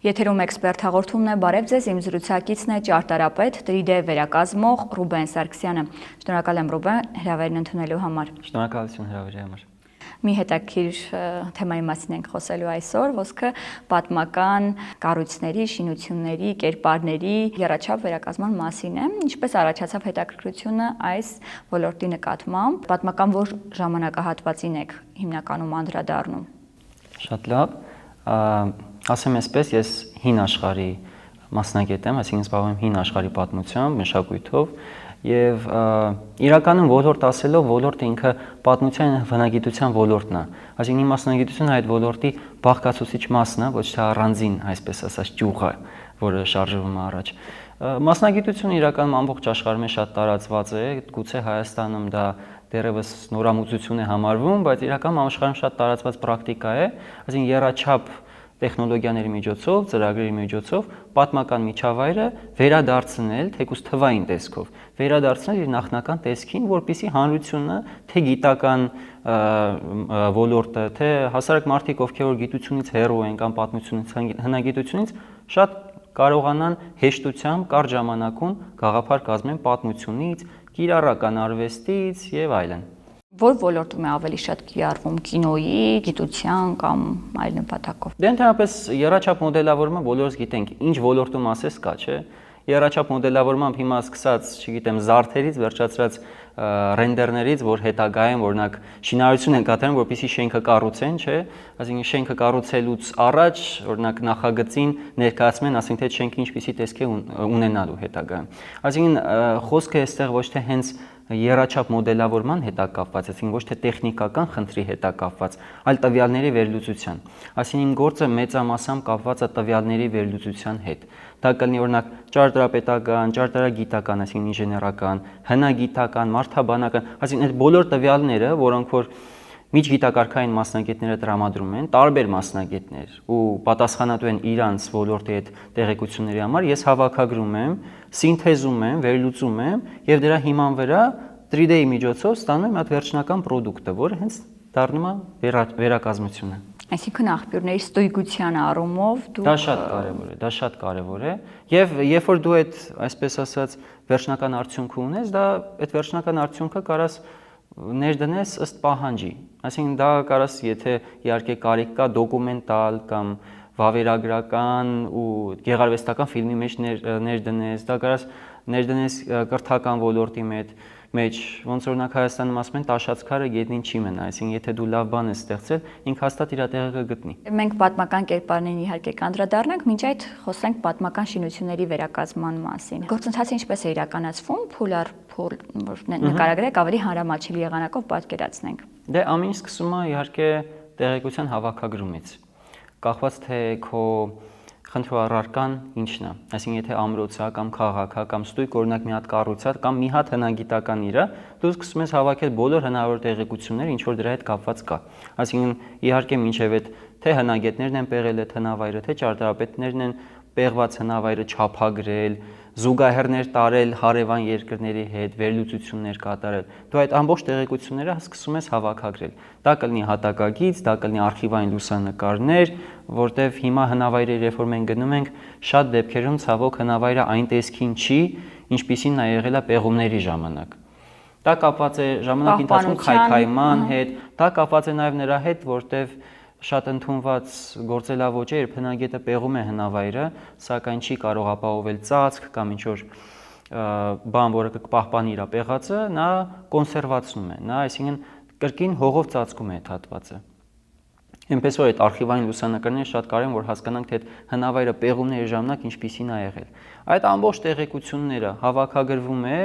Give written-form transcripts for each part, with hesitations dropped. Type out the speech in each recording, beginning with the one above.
Եթերում էքսպերտ հաղորդումն է, բարև ձեզ, իմ զրուցակիցն է ճարտարապետ 3D վերակազմող Ռուբեն Սարգսյանը։ Շնորհակալ եմ Ռուբեն հրավերն ընդունելու համար։ Շնորհակալություն հրավերի համար։ Մի հետաքրքիր թեմայի մասին ենք խոսելու այսօր, ոսկե պատմական կառույցների, շինությունների, կերպարների եռաչափ վերակազմման մասին է։ Ինչպես առաջացավ հետաքրքրությունը այս ոլորտի նկատմամբ, պատմական որ ժամանակահատվածին եք հիմնականում անդրադառնում։ Շատ լավ։ Ասեմ այսպես, ես հին աշխարհի մասնագետ եմ, այսինքն զբաղվում եմ հին աշխարհի պատմությամբ, մշակույթով եւ իրականում ոլորտ ասելով ոլորտը ինքը պատմության հնագիտության ոլորտն է։ Այսինքն իմ մասնագիտությունը այդ ոլորտի բաղկացուցիչ մասն է, ոչ թե առանձին, այսպես ասած, ճյուղը, որը շարժվում է առաջ։ Մասնագիտությունը իրականում ամբողջ աշխարհում շատ տարածված է, գուցե Հայաստանում դա դեռևս նորամուծություն է համարվում, բայց իրականում աշխարհում շատ տարածված պրակտիկա է, այսինքն եռաչափ տեխնոլոգիաների միջոցով, ծրագրերի միջոցով պատմական միջավայրը վերադարձնել, թեկուզ թվային տեսքով, վերադարձնել իր նախնական տեսքին, որպեսզի հանրությունը, թե գիտական ոլորտը, թե հասարակ մարդիկ, ովքեր որ գիտությունից հեռու են կամ պատմությունից, հնագիտությունից շատ կարողանան հեշտությամբ, կարճ ժամանակում գաղափար կազմեն պատմությունից, կիրառական արվեստից եւ այլն։ Որ ոլորտում է ավելի շատ կիրառվում կինոյի, գիտության կամ այլ նպատակով։ Դե ընդհանրապես եռաչափ մոդելավորումը բոլորս գիտենք, ինչ ոլորտում ասես կա, չէ։ Եռաչափ մոդելավորմամբ հիմա սկսած, չգիտեմ, զարդերից վերջացրած ռենդերներից, որ հետագայում օրինակ շինարարություն են կատարում, որպեսզի շենքը կառուցեն, չէ։ Այսինքն շենքը կառուցելուց առաջ օրինակ նախագծին ներկայացնեն, ասենք թե շենքը ինչպիսի տեսք է ունենալու հետագայում։ Այսինքն խոսքը այստեղ ոչ թե հենց եռաչափ մոդելավորման հետ է կապված, այսինքն ոչ թե տեխնիկական խնդրի հետ է կապված, այլ տվյալների վերլուծության։ Այսինքն գործը մեծամասամբ կապված է տվյալների վերլուծության հետ։ Դա կլինի օրինակ ճարտարապետական, ճարտարագիտական, այսինքն ինժեներական, հնագիտական, մարդաբանական, այսինքն այդ բոլոր տվյալները, որոնք որ միջգիտակարգային մասնագետները տրամադրում են, տարբեր մասնագետներ ու պատասխանատու են իրանց ոլորտի այդ տեղեկությունների համար, ես հավաքագրում եմ, սինթեզում եմ, վերլուծում եմ եւ դրա հիման վրա 3D-ի միջոցով ստանում եմ այդ վերջնական ապրանքը, որը հենց դառնում է վերակազմությունը։ Այսինքն աղբյուրների ստույգության առումով դու Դա շատ կարևոր է, դա շատ կարևոր է եւ երբ որ դու այդ այսպես ասած վերջնական արդյունքը ունես, դա այդ վերջնական արդյունքը կարաս ներդնես ըստ պահանջի։ Այսինքն դա կարաս, եթե իհարկե կարիք կա դոկումենտալ կամ վավերագրական ու գեղարվեստական ֆիլմի մեջ ներդնես, դա կարաս ներդնես կրթական ոլորտի մեջ, ոնց օրինակ Հայաստանում ասում են տաշած քարը գետնին չի մնա, այսինքն եթե դու լավ բան ես ստեղծել, ինքը հաստատ իր տեղը կգտնի։ Մենք պատմական կերպարներին իհարկե կանդրադառնանք, մինչ այդ խոսենք պատմական շինությունների վերակազմման մասին։ Գործընթացը ինչպես է իրականացվում, փուլ նկարագրեք ավելի հանրամատչելի եղանակով պատկերացնենք։ Դե ամեն ինչ սկսում է իհարկե տեղեկության հավաքագրումից։ Կախված թե քո խնդրոառարկան ինչն է, այսինքն եթե ամրոց է կամ քաղաք է կամ ստույգ օրինակ մի հատ կառույց է կամ մի հատ հնագիտական իր է, դու սկսում ես հավաքել բոլոր հնարավոր տեղեկությունները, ինչ որ դրա հետ կապված կա։ Այսինքն իհարկե մինչև այդ թե հնագետներն են պեղել այդ հնավայրը, թե ճարտարապետներն են պեղված հնավայրը չափագրել, զուգահեռներ տարել հարևան երկրների հետ, վերլուծություններ կատարել։ Դու այդ ամբողջ տեղեկությունները սկսում ես հավաքագրել։ Դա կլինի հատակագիծ, դա կլինի արխիվային լուսանկարներ, որտեվ հիմա հնավայրերի երբ որ մենք գնում ենք, շատ դեպքերում ցավոք հնավայրը այն տեսքին չի, ինչպիսին նա եղել է պեղումների ժամանակ։ Դա կապված է ժամանակի ընթացքում քայքայման հետ, դա կապված է նաև նրա հետ, որտեվ շատ ընդունված գործելավոճ է, երբ հնագետը պեղում է հնավայրը, սակայն չի կարող ապահովել ծածկ կամ ինչ-որ բան, որը կպահպանի իր պեղածը, նա կոնսերվացնում է, նա այսինքն կրկին հողով ծածկում է այդ հատվածը։ Այնպես որ այդ արխիվային լուսանկարները շատ կարևոր են, որ հասկանանք թե այդ հնավայրը պեղումների ժամանակ ինչպիսին է եղել։ Այդ ամբողջ տեղեկությունները հավաքագրվում է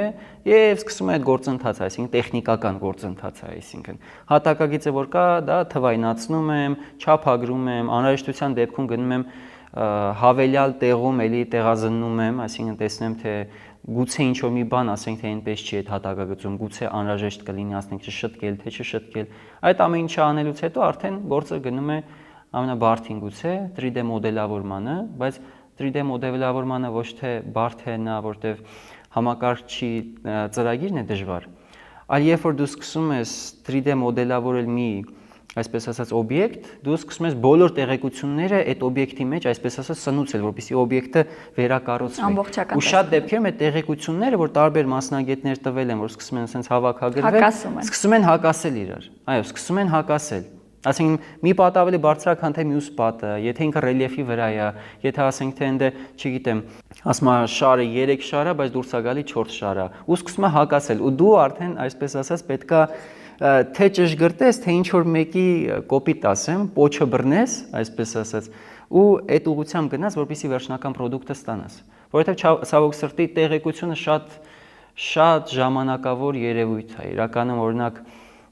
եւ սկսում է այդ գործընթացը, այսինքն տեխնիկական գործընթացը, այսինքն հատակագիծը որ կա, դա թվայնացնում եմ, չափագրում եմ, անհրաժեշտության դեպքում գնում եմ հավելյալ տեղում էլի տեղազննում եմ, այսինքն տեսնեմ թե գուցե ինչ-որ մի բան ասենք թե այնպես չի այդ հատակագծում, գուցե անհրաժեշտ կլինի ասենք չշտկել, թե չշտկել։ Այդ ամեն ինչը անելուց հետո արդեն գործը գնում է ամենաբարդին գուցե 3D մոդելավորմանը, բայց 3D մոդելավորմանը ոչ թե բարդ է նա, որտեվ համակարգչի ծրագիրն է դժվար, այլ երբ որ դու սկսում ես 3D մոդելավորել մի այսպես ասած օբյեկտ, դու սկսում ես բոլոր տեղեկությունները այդ օբյեկտի մեջ, այսպես ասած, սնուցել, որպեսզի օբյեկտը վերակառուցվի։ Ու շատ դեպքերում այդ տեղեկությունները, որ տարբեր մասնագետներ տվել են, որ սկսում են ասենց հավաքագրվել, սկսում են հակասել իրար։ Այո, սկսում են հակասել։ Ասենք մի պատ ավելի բարձրական թե մյուս պատը, եթե ինքը ռելիեֆի վրա է, եթե ասենք թե ընդ, չգիտեմ, ասում է շարը 3 շար է, բայց դուրս է գալի 4 շար է, ու սկսում է հակասել, ու դու արդեն այսպես ասած պետքա թե ճշգրտես, թե ինչ որ մեկի կոպիտ ասեմ, պոչը բռնես, այսպես ասած, ու այդ ուղղությամբ գնաս, որպեսզի վերջնական պրոդուկտը ստանաս, որովհետև ցավոք սրտի տեղեկությունը շատ ժամանակավոր երևույթ է, իրականում օրինակ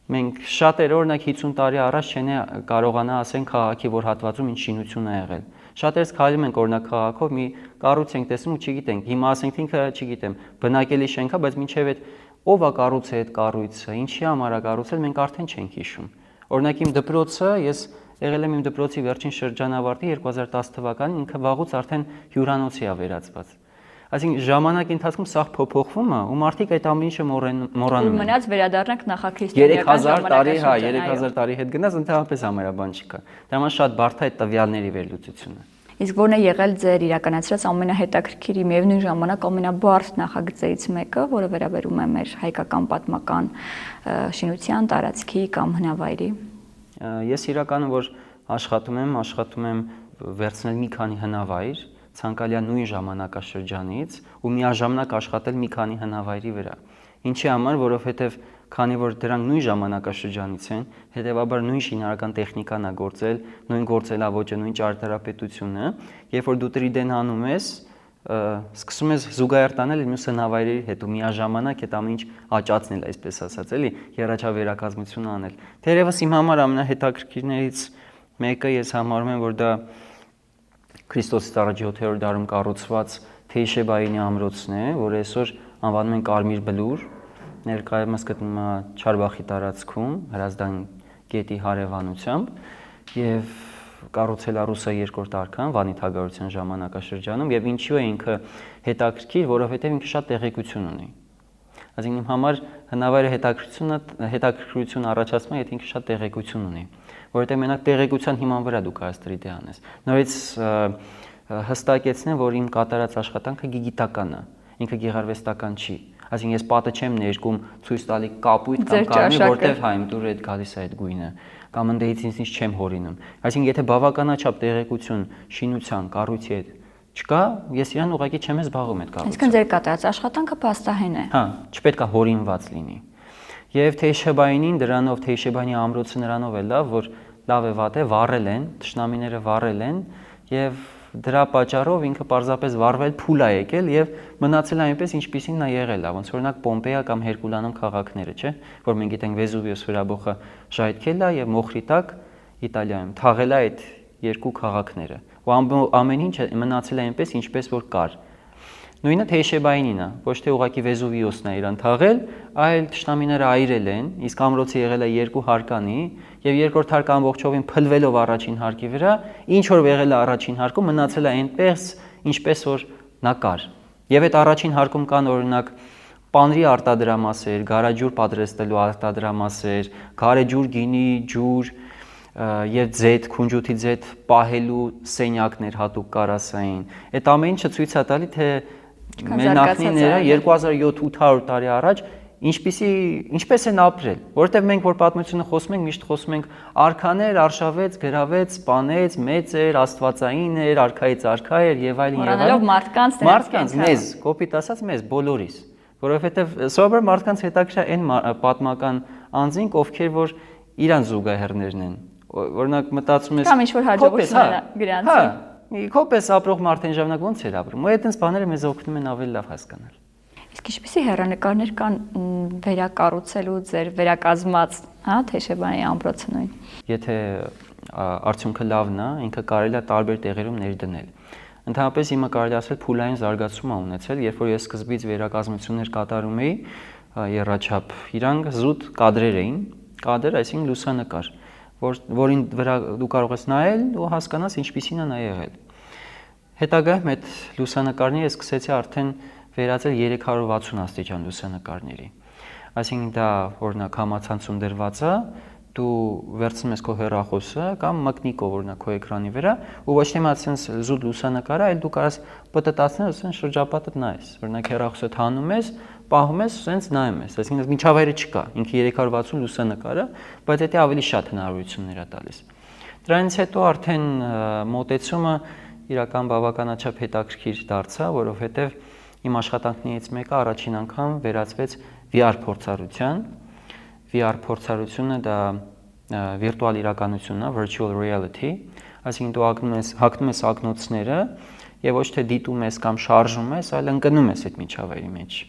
մենք շատերը օրինակ 50 տարի առաջ չեն կարողանա ասեն քաղաքի որ հատվածում ինչ շինություն է եղել։ Շատերս քայլում ենք օրինակ քաղաքով մի կառույց ենք տեսնում ու չգիտենք։ Հիմա ասենք ինքը, չգիտեմ, բնակելի շենք է, բայց մինչև այդ ով է կառուցել այդ կառույցը, ինչի համար է կառուցել, մենք արդեն չենք հիշում։ Օրինակ իմ դպրոցը, ես եղել եմ իմ դպրոցի վերջին շրջանավարտի 2010 թվականին, ինքը վաղուց արդեն հյուրանոցի է վերածված։ Այսինքն ժամանակի ընթացքում սա փոփոխվում է ու մարդիկ այդ ամեն ինչը մոռանում են։ Մնաց վերադառնանք նախաքրիստոնեական 3000 տարի, հա, 3000 տարի հետ գնաց ընդհանրապես համարաբան չկա։ Դա համար շատ բարդ է այդ տվյալների վերլուծությունը։ Իսկ որն է եղել ձեր իրականացրած ամենահետաքրքիր, միևնույն ժամանակ ամենաբարդ նախագծերից մեկը, որը վերաբերում է մեր հայկական պատմական շինության, տարածքի կամ հնավայրի։ Ես իրականում որ աշխատում եմ վերցնել մի քանի հնավայր ցանկալիա նույն ժամանակաշրջանից ու միաժամանակ աշխատել մի քանի հնավայրի վրա։ Ինչի համար, որովհետև քանի որ դրանք նույն ժամանակաշրջանից են, հետևաբար նույն շինարարական տեխնիկան է գործել, նույն գործելավոճը, նույն ճարտարապետությունը, երբ որ դու 3D-ն անում ես, սկսում ես զուգահեռ տանել մյուս հնավայրերի հետ ու միաժամանակ այդ ամեն ինչ աճացնել, այսպես ասած, էլի, եռաչափ վերակազմություն անել։ Թերևս իմ համար ամենահետաքրքիրներից մեկը ես համարում եմ, որ դա Քրիստոսից առաջ 7-րդ դարում կառուցված Թեյշեբայինի ամրոցն է, որը այսօր անվանում են Կարմիր Բլուր, ներկայումս գտնվում է Չարբախի տարածքում, Հրազդան գետի հարևանությամբ եւ կառուցել է Ռուսիա երկրորդ արքան Վանի թագավորության ժամանակաշրջանում եւ ինչու է ինքը հետաքրքիր, որովհետեւ ինքը շատ տեղեկություն ունի։ Այսինքն իմ համար հնավայրը հետաքրքրություն առաջացնում է, եթե ինքը շատ տեղեկություն ունի, որովհետև մենակ տեղեկության հիման վրա դու կարաս 3D անես։ Նորից հստակեցնեմ, որ իմ կատարած աշխատանքը գիտական է, ինքը գեղարվեստական չի։ Այսինքն ես պատը չեմ ներկում ցույց տալի կապույտ կամ կարմիր, որտեվ հա իմ դուրը այդ գալիս է այդ գույնը, կամ ընդդեից ինձ չեմ հորինում։ Այսինքն եթե բավականաչափ տեղեկություն շինության, կառույցի հետ չկա, ես իրան ուղղակի չեմ զբաղվում այդ կառույցով։ Այսինքն ձեր կատարած աշխատանքը փաստահեն է։ Հա, չպետք է հորինված լինի։ Եվ Թեյշեբայինին դրանով Թեյշեբայինի ամրոցը նրանով է լավ, որ լավ է վատ է, վառել են, թշնամիները վառել են եւ դրա պատճառով ինքը պարզապես վառվել փուլ է եկել եւ մնացել է այնպես ինչպիսին նա եղել է, ոնց օրինակ Պոմպեյա կամ Հերկուլանում քաղաքները, չէ՞, որ մենք գիտենք Վեզուվիոս հրաբոխը ժայթքել է եւ Մոխրիտակ Իտալիայում թաղել է այդ երկու քաղաքները։ Ու ամեն ինչ մնացել է այնպես ինչպես որ կար։ Նույնը Թեյշեբայինին է, ոչ թե ուղղակի Վեզուվիոսն է իրան թաղել, այլ թշնամիները այրել են, իսկ ամրոցը եղել է 2 հարկանի, եւ երկրորդ հարկը ամբողջովին փլվելով առաջին հարկի վրա, ինչ որ եղել է առաջին հարկում, մնացել է այնպես, ինչպես որ նա կար։ Եվ այդ առաջին հարկում կան օրինակ պանրի արտադրամասեր, գարաջուր պատրաստելու արտադրամասեր, գարեջուր, գինի, ջուր եւ ձեթ, քունջութի ձեթ պահելու սենյակներ հատուկ կարասային։ Այդ ամեն ինչը ցույց է տալի, թե մեր նախնիները 2700-800 տարի առաջ ինչպես են ապրել, որովհետև մենք որ պատմությունը խոսում ենք, միշտ խոսում ենք արքաներ, արշավեց, գրավեց, սպանեց, մեծ էր, աստվածային էր, արքայից արքա էր եւ այլն եւ այլն։ Մարդկանց մեզ, կոպիտ ասած մեզ, բոլորիս, որովհետև սովորաբար մարդկանց հետաքրքիր է այն պատմական անձինք, ովքեր որ իրան զուգահեռներն են, օրինակ մտածում ես կամ ինչ որ հաջողություններ գրանցել։ Քոպես ապրող մարդն ժամանակ ոնց էր ապրում, ու այդպես բաները մեզ օգնում են ավելի լավ հասկանալ։ Իսկ ինչպիսի հեռանկարներ կան վերակառուցելու ձեր վերակազմած, հա, Թեյշեբայինի ամրոցը նույն։ Եթե արդյունքը լավն է, ինքը կարելի է տարբեր տեղերում ներդնել։ Ընդհանրապես հիմա կարելի ասել փուլային զարգացում է ունեցել, երբ որ ես սկզբից վերակազմություններ կատարում էի եռաչափ, իրանք զուտ կադրեր էին, կադր, այսինքն լուսանկար, որին վրա դու կարող ես նայել ու հասկանաս ինչպիսին է նա եղել։ Հետագայում այդ լուսանկարները ես սկսեցի արդեն վերածել 360 աստիճան լուսանկարների։ Այսինքն դա օրինակ համացանցում դրված է, դու վերցնում ես քո հեռախոսը կամ մկնիկով օրինակ քո էկրանի վրա ու ոչ թե մացնես զուտ լուսանկարը, այլ դու կարաս պտտացնել, ասեն շրջապատդ նայես։ Օրինակ հեռախոսդ հանում ես, պահում ես, սենց նայում ես, այսինքն միջավայրը չկա, ինքը 360 լուսանկարը, բայց դա ավելի շատ հնարավորություններ է տալիս։ Դրանից հետո արդեն մոտեցումը իրական բավականաչափ հետաքրքիր դարձա, որովհետև իմ աշխատանքներից մեկը առաջին անգամ վերածվեց VR փորձառության։ VR փորձառությունը դա վիրտուալ իրականությունն է, virtual reality, այսինքն դու հագնում ես ակնոցները եւ ոչ թե դիտում ես կամ շարժում ես, այլ ընկնում ես այդ միջավայրի մեջ։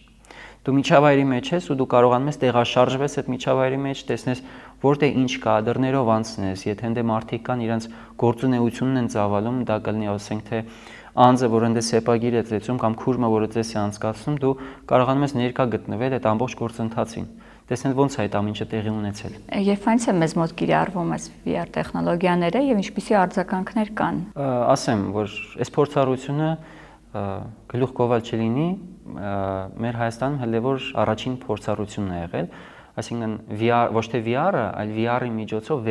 Դու միջավայրի մեջ ես ու դու կարողանում ես տեղաշարժվես այդ միջավայրի մեջ, տեսնես որտեղ ինչ կա, դռներով անցնես, եթե ընդ մարդիկ կան, իրենց գործունեությունն են ծավալում, դա կլինի ասենք թե անձը, որ ընդ սեպագիր է ծեծում կամ քուրմը, որը ծես է անցկացնում, դու կարողանում ես ներկա գտնվել այդ ամբողջ գործընթացին։ Տեսնես ոնց է այդ ամենը տեղի ունեցել։ Երբ այնց է մեզ մոտ կիրառվում այս VR տեխնոլոգիաները եւ ինչպիսի արձագանքներ կան։ Ասեմ, որ այս փորձառությունը գլուխ կովալ չլինի, մեր Հայաստանում հələ որ առաջին փորձառությունն է եղել, այսինքն VR, ոչ թե VR-ը, այլ VR-ի միջոցով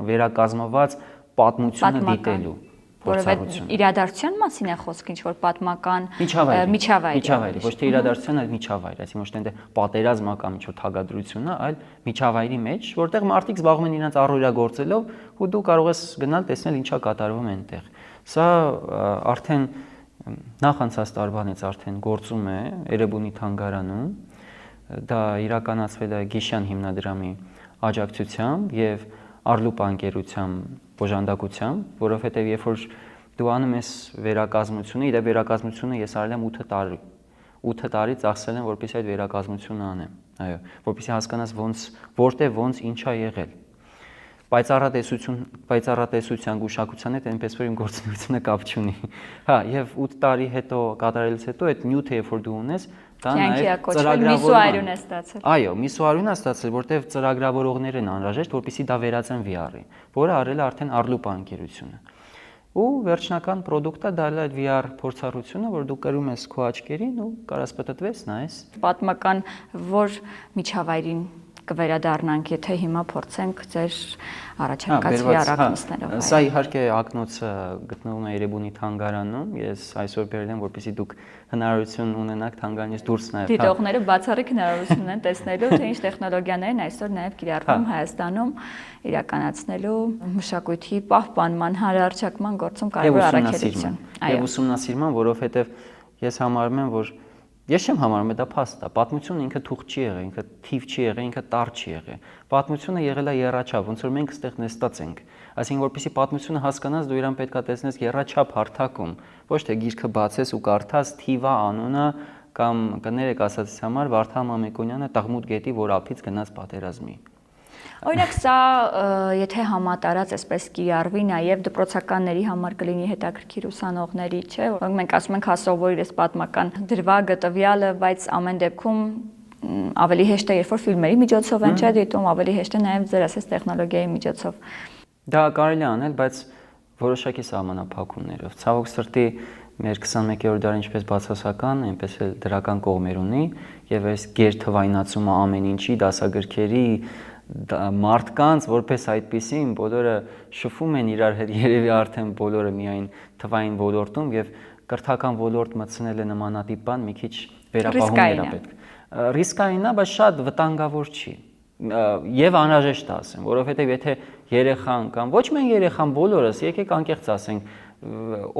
վերակազմված պատմությունը դիտելու փորձառություն։ Իրադարձության մասին է խոսքը, ինչ որ պատմական միջավայրի, ոչ թե իրադարձության, այլ միջավայր, այսինքն ոչ թե այնտեղ պատերազմ կամ ինչ որ թագադրությունն է, այլ միջավայրի մեջ, որտեղ մարդիկ զբաղվում են իրենց առօրյա գործելով ու դու կարող ես գնալ տեսնել ինչա կատարվում է այնտեղ։ Սա արդեն նախանցած տարվանից արդեն գործում է Էրեբունի թանգարանում, դա իրականացվել է Գիշյան հիմնադրամի աջակցությամբ եւ Արլուպ ընկերության օժանդակությամբ, որովհետեւ երբ որ դու անում ես վերակազմությունը, իդե վերակազմությունը ես արել եմ 8 տարի։ 8 տարի ծախսել եմ, որպեսզի այդ վերակազմությունը անեմ։ Այո, որպեսզի հասկանաս որտեղ ոնց ինչ է եղել։ Պայծառատեսության գուշակության հետ այնպես որ իմ գործունեությունը կապ չունի։ Հա, եւ 8 տարի հետո կատարելուց հետո այդ նյութը երբ որ դու ունես, դա նաեւ ծրագրավորում է ստացել։ Այո, միսուարյուն է ստացել, որտեղ ծրագրավորողներ են անհրաժեշտ, որպեսզի դա վերածեն VR-ի, որը արել է արդեն Arlup ընկերությունը։ Ու վերջնական product-ը դա է այդ VR փորձառությունը, որ դու կրում ես քո աչքերին ու կարաս պտտվես, նայես։ Պատմական որ միջավայրին կվերադառնանք, եթե հիմա փորձենք ձեր առաջարկած VR-ակնոցներով։ Սա իհարկե ակնոցը գտնվում է Էրեբունի թանգարանում։ Ես այսօր բերել եմ, որպեսզի դուք հնարավորություն ունենաք թանգարանից դուրս նայել։ Դիտողները բացառիկ հնարավորություն ունեն տեսնելու, թե ինչ տեխնոլոգիաներ են այսօր նաև կիրառվում Հայաստանում իրականացնելու մշակույթի պահպանման, հանրարչակման գործում կարևոր առաքելություն։ Եվ ուսումնասիրման, որովհետև ես համարում եմ, որ ես չեմ համարում, դա փաստ է։ Պատմությունը ինքը թուղթ չի եղել, ինքը թիվ չի եղել, ինքը տար չի եղել։ Պատմությունը եղել է եռաչափ, ոնց որ մենք այստեղ նստած ենք։ Այսինքն, որպեսզի պատմությունը հասկանաս, դու իրան պետք է տեսնես եռաչափ հարթակում, ոչ թե գիրքը բացես ու կարդաս թիվա անունը կամ կներեք ասածից համար Վարդան Մամիկոնյանը Տաղմուդ գետի որ ափից գնաց պատերազմի։ Օրինակ սա եթե համատարած այսպես կիրառվի նաև դպրոցականների համար կլինի հետաքրքիր ուսանողների, չէ՞, որ մենք ասում ենք հասովորիր այս պատմական դրվագը տվյալը, բայց ամեն դեպքում ավելի հեշտ է, երբ որ ֆիլմերի միջոցով են չէ դիտում, ավելի հեշտ է նաև ձեր ասես տեխնոլոգիայի միջոցով։ Դա կարելի է անել, բայց որոշակի սահմանափակումներով։ Ցավոք սրտի մեր 21-րդ դարը ինչպես բացասական, այնպես էլ դրական կողմեր ունի, եւ այս գերթվայնացումը ամեն ինչի, դասագրքերի մարդկանց որպես այդպեսին բոլորը շփվում են իրար հետ, երևի արդեն բոլորը միայն թվային ոլորտում եւ կրթական ոլորտ մտցնելը նմանատիպ բան մի քիչ վերապահումներ է պետք։ Ռիսկային է, բայց շատ վտանգավոր չի։ Եվ անհրաժեշտ է ասեմ, որովհետեւ եթե երեխան կամ ոչ միայն երեխան, բոլորս եկեք անկեղծ ասենք,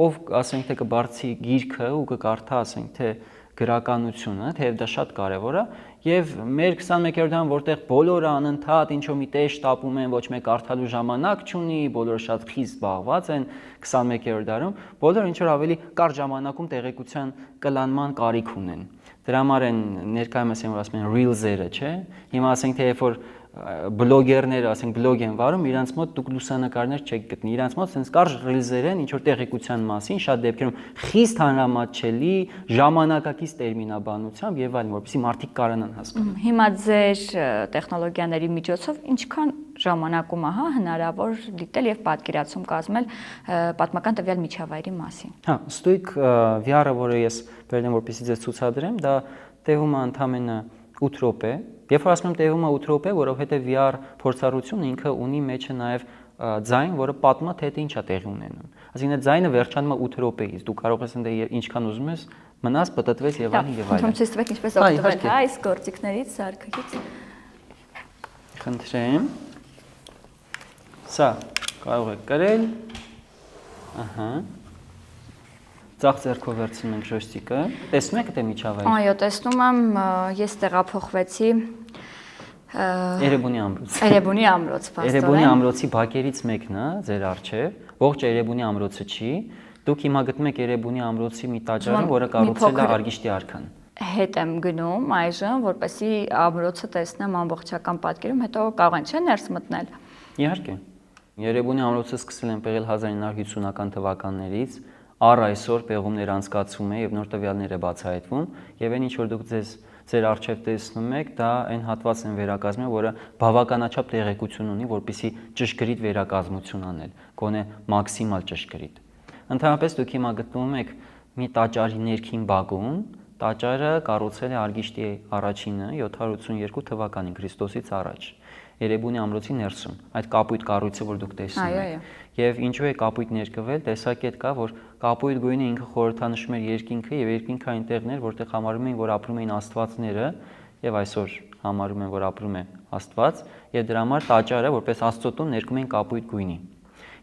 ով ասենք թե կբարձի գիրքը ու կկարդա ասենք թե գրականությունը, թեև դա շատ կարևոր է, եւ մեր 21-րդ դարում, որտեղ բոլորը անընդհատ ինչ-որ մի տեղ շտապում են, ոչ մեկ կարդալու ժամանակ չունի, բոլորը շատ խիստ զբաղված են 21-րդ դարում, բոլորը ինչ-որ ավելի կարճ ժամանակում տեղեկության կլանման կարիք ունեն։ Դրա համար են ներկայումս ասում են reels-երը, չէ՞։ Հիմա ասենք թե երբ որ բլոգերները, ասենք բլոգ են վարում, իրանց մոտ դուք լուսանկարներ չեք գտնի։ Իրանց մոտ sense կարճ ռիլզեր են, ինչ որ տեղեկության մասին, շատ դեպքերում խիստ հանրամատչելի, ժամանակակից տերմինաբանությամբ եւ այլն, որովհետեւ մարդիկ կարողանան հասկանալ։ Հիմա ձեր տեխնոլոգիաների միջոցով ինչքան ժամանակում է հնարավոր դիտել եւ պատկերացում կազմել պատմական տվյալ միջավայրի մասին։ Հա, ստույգ VR-ը, որը ես բերել եմ որպեսզի ձեզ ցուցադրեմ, դա տևում է ընդամենը 8 րոպե։ Երբ որ ասում եմ տևում է 8 րոպե, որովհետև VR փորձառությունը ինքը ունի մեջը նաև ձայն, որը պատմա թե ինչ է տեղի ունենում։ Այսինքն ձայնը վերջանում է 8 րոպեից։ Դու կարող ես ընդ ինչքան ուզում ես մնաս, պտտվես եւ այլն եւ այլն։ Ում ցույց տվեք ինչպես օգտվել այս գործիքներից, սարքից։ Խնդրեմ։ Սա կարող եք կրել։ Ահա։ Ձախ ձեռքով վերցնում ենք joystick-ը։ Տեսնում եք դե միջավայր։ Այո, տեսնում եմ, ես տեղափոխվեցի Էրեբունի ամրոց։ Էրեբունի ամրոց, փաստորեն։ Էրեբունի ամրոցի բակերից մեկն է ձեր առջև։ Ողջ Էրեբունի ամրոցը չի։ Դուք հիմա գտնում եք Էրեբունի ամրոցի մի տաճարը, որը կառուցել է Արգիշտի արքան։ Հետ եմ գնում այժմ, որպեսզի ամրոցը տեսնեմ ամբողջական պատկերում, հետո կարող են չէ ներս մտնել։ Իհարկե։ Երևանի ամրոցը սկսել են պեղել 1950-ական թվականներից, առ այսօր պեղումներ անցկացվում է եւ նոր տվյալներ է բացահայտվում, եւ այն ինչ որ դուք ձեր առջև տեսնում եք, դա այն հատվածն են վերակազմել, որը բավականաչափ տեղեկություն ունի, որպեսզի ճշգրիտ վերակազմություն անել, գոնե մաքսիմալ ճշգրիտ։ Ընդհանրապես դուք հիմա գտնվում եք մի տաճարի ներքին բակում, տաճարը կառուցել է Արգիշտի առաջինը 782 թվականին Քրիստոսից առաջ։ Երևանի ամրոցի ներսում, այդ կապույտ կառույցը, որ դուք տեսնում եք։ Եվ ինչու է կապույտ ներկվել, տեսակետ կա, որ կապույտ գույնը ինքը խորհրդանշում էր երկինքը եւ երկինքը այնտեղն էր, որտեղ համարում էին, որ ապրում էին աստվածները եւ այսօր համարում են, որ ապրում է Աստված, եւ դրա համար տաճարը, որպես Աստծոտուն ներկում են կապույտ գույնի։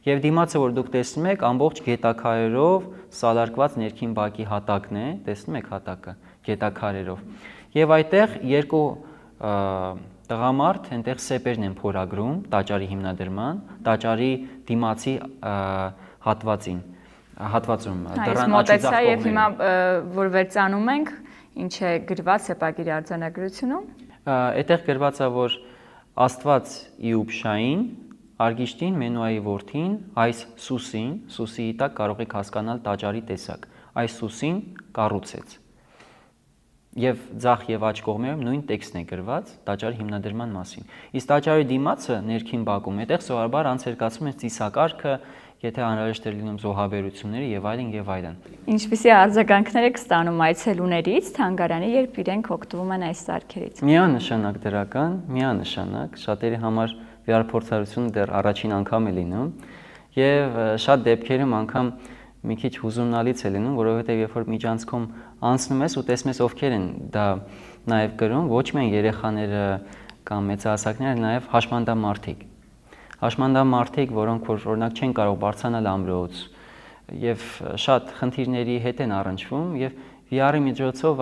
Եվ դիմացը, որ դուք տեսնում եք, ամբողջ գետաքարերով սալարկված ներքին բակի հատակն է, տեսնում եք հատակը գետաքարերով։ Եվ այդտեղ երկու տղամարդ այնտեղ սեպերն են փորագրում տաճարի հիմնադրման, տաճարի դիմացի հատվածում դռան աչուձախ կողմերում։ Եվ հիմա որ վերցանում ենք, ինչ է գրված սեպագիրի արձանագրությունում։ Այդտեղ գրված է, որ Աստված Իուբշային, Արգիշտին, Մենուայի որդին, այս Սուսիի տակ կարող եք հասկանալ տաճարի տեսակ, այս Սուսին կառուցեց։ Եվ ձախ եւ աջ կողմերում նույն տեքստն է գրված տաճարի հիմնադրման մասին։ Իսկ տաճարի դիմացը ներքին բակում, այդտեղ սովորաբար անցերկացում են ծիսակարգը, եթե անհրաժեշտ է լինում զոհաբերությունները եւ այլն եւ այլն։ Ինչպիսի արձագանքներ եք ստանում այցելուներից թանգարանի, երբ իրենք օգտվում են այս սարքերից։ Միանշանակ դրական, միանշանակ, շատերի համար VR փորձառությունը դեռ առաջին անգամ է լինում եւ շատ դեպքերում անգամ մի քիչ հուզումնալից է լինում, որովհետեւ երբ որ միջանցքում անցնում ես ու տեսնում ես ովքեր են դա նաեւ գրում, ոչ միայն երեխաները կամ մեծահասակները, նաեւ հաշմանդամարտիկ։ Հաշմանդամարտիկ, որոնք որ օրինակ չեն կարող բարձրանալ ամրոց եւ շատ խնդիրների հետ են առնչվում եւ VR-ի միջոցով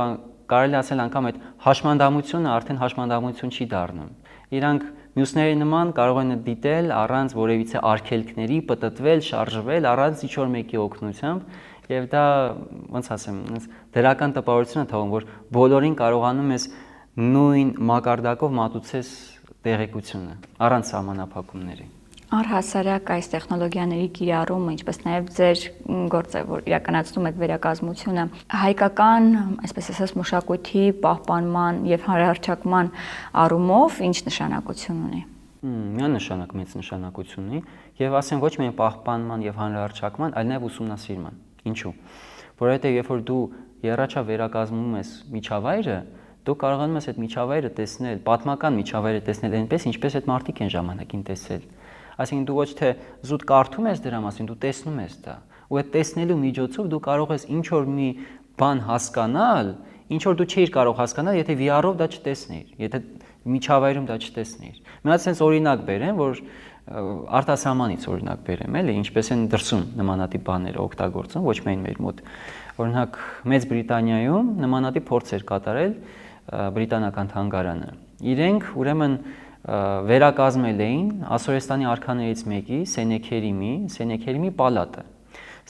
կարելի ասել անգամ այդ հաշմանդամությունը արդեն հաշմանդամություն չի դառնում։ Իրանք մյուսների նման կարող են դիտել առանց որևիցե արգելքների, պտտվել, շարժվել, առանց ինչ-որ մեկի օգնությամբ եւ դա ոնց ասեմ, դրական տպավորություն է թվում, որ բոլորին կարողանում ես նույն մակարդակով մատուցես տեղեկությունը առանց սահմանափակումների։ Առհասարակ այս տեխնոլոգիաների կիրառումը, ինչպես նաև ձեր գործը, որ իրականացնում եք վերակազմությունը, հայկական, այսպես ասած, մշակույթի պահպանման եւ հանրահռչակման առումով ինչ նշանակություն ունի։ Միանշանակ մեծ նշանակություն ունի եւ ասեմ ոչ միայն պահպանման եւ հանրահռչակման, այլ նաեւ ուսումնասիրման։ Ինչու՞։ Որովհետեւ երբ որ դու երաչա վերակազմում ես միջավայրը, դու կարողանում ես այդ միջավայրը տեսնել, պատմական միջավայրը տեսնել այնպես, ինչպես այդ մարդիկ են ժամանակին տեսել։ Այսինքն դու ոչ թե զուտ կարդում ես դրա մասին, դու տեսնում ես դա։ Ու այդ տեսնելու միջոցով դու կարող ես ինչ որ մի բան հասկանալ, ինչ որ դու չէիր կարող հասկանալ, եթե VR-ով դա չտեսնեիր, եթե միջավայրում դա չտեսնեիր։ Մի հատ sense օրինակ բերեմ, որ արտասահմանից օրինակ բերեմ, էլի, ինչպես են դրսում նմանատիպ բաները օգտագործում, ոչ միայն մեր մոտ։ Օրինակ Մեծ Բրիտանիայում նմանատիպ փորձեր կատարել բրիտանական թանգարանը։ Իրենք ուրեմն վերակազմել էին Ասորեստանի արքաներից մեկի Սենեքերիմի պալատը։